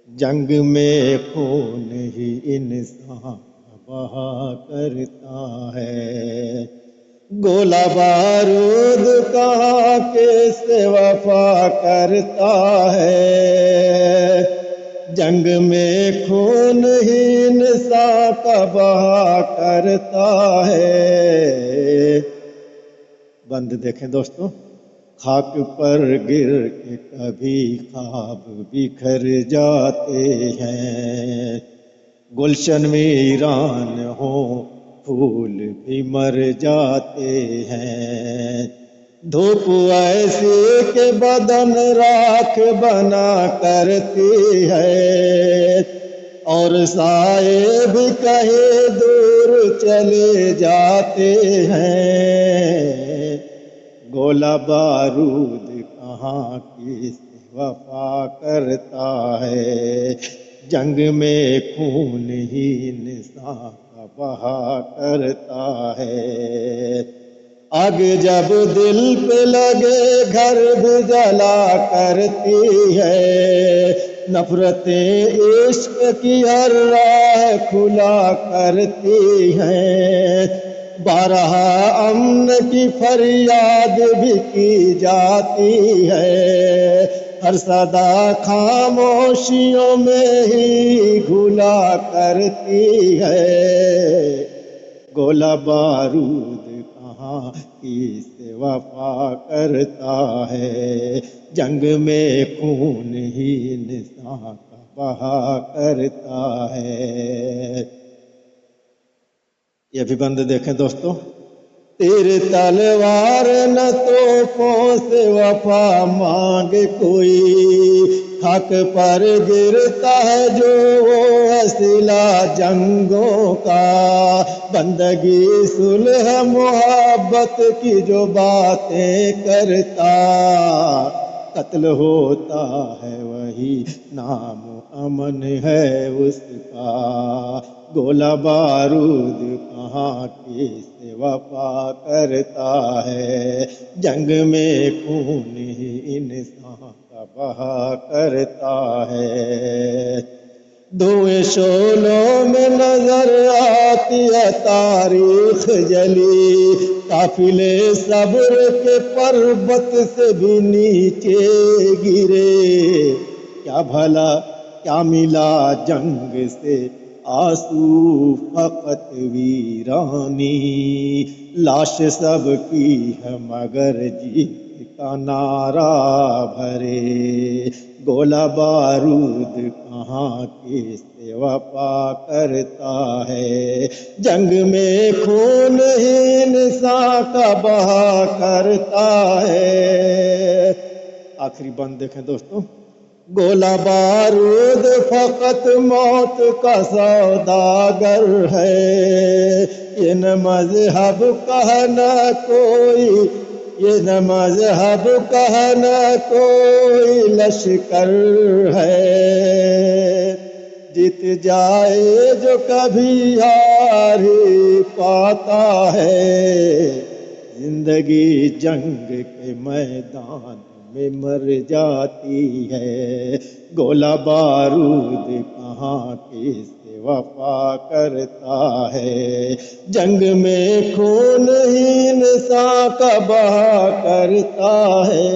جنگ میں خون ہی انسان بہا کرتا ہے، گولہ بارود کہاں کیسے وفا کرتا ہے، جنگ میں خون ہی انسان کا بہا کرتا ہے۔ بند دیکھیں دوستو، خاک پر گر کے کبھی خواب بکھر جاتے ہیں، گلشن ویران ہو پھول بھی مر جاتے ہیں، دھوپ ایسی کہ بدن راکھ بنا کرتی ہے، اور سائے بھی کہیں دور چلے جاتے ہیں، گولہ بارود کہاں کی وفا کرتا ہے، جنگ میں خون ہی انسان کا بہا کرتا ہے، آگ جب دل پہ لگے گھر بھی جلا کرتی ہے، نفرتیں عشق کی ہر راہ کھلا کرتی ہیں، بارہا امن کی فریاد بھی کی جاتی ہے، ہر صدا خاموشیوں میں ہی گھلا کرتی ہے، گولہ بارود کہاں کی سے وفا کرتا ہے، جنگ میں خون ہی انسان کا بہا کرتا ہے۔ یہ بھی بند دیکھیں دوستو، تیری تلوار نہ توپوں سے وفا مانگ کوئی، خاک پر گرتا ہے جو وہ وسیلہ جنگوں کا، بندگی صلح محبت کی جو باتیں کرتا، قتل ہوتا ہے وہی نام امن ہے اس کا، گولہ بارود کہاں کی سے وفا کرتا ہے، جنگ میں خون ہی انسان کا بہا کرتا ہے، دھوئیں شعلوں میں نظر آتی ہے تاریخ جلی، قافلے صبر کے پربت سے بھی نیچے گرے، کیا بھلا کیا ملا جنگ سے آنسو فقط ویرانی، لاش سب کی ہے مگر جیت کا نعرہ بھرے، گولہ بارود کہاں کی سے وفا کرتا ہے، جنگ میں خون ہی انسان کا بہا کرتا ہے۔ آخری بند دیکھیں دوستو، گولہ بارود فقط موت کا سوداگر ہے، یہ نہ مذہب کا نہ کوئی، یہ نہ مذہب کا نہ کوئی لشکر ہے، جیت جائے جو کبھی ہار ہی پاتا ہے، زندگی جنگ کے میدان میں مر جاتی ہے، گولہ بارود کہاں کی سے وفا کرتا ہے، جنگ میں خون ہی انسان کا بہا کرتا ہے۔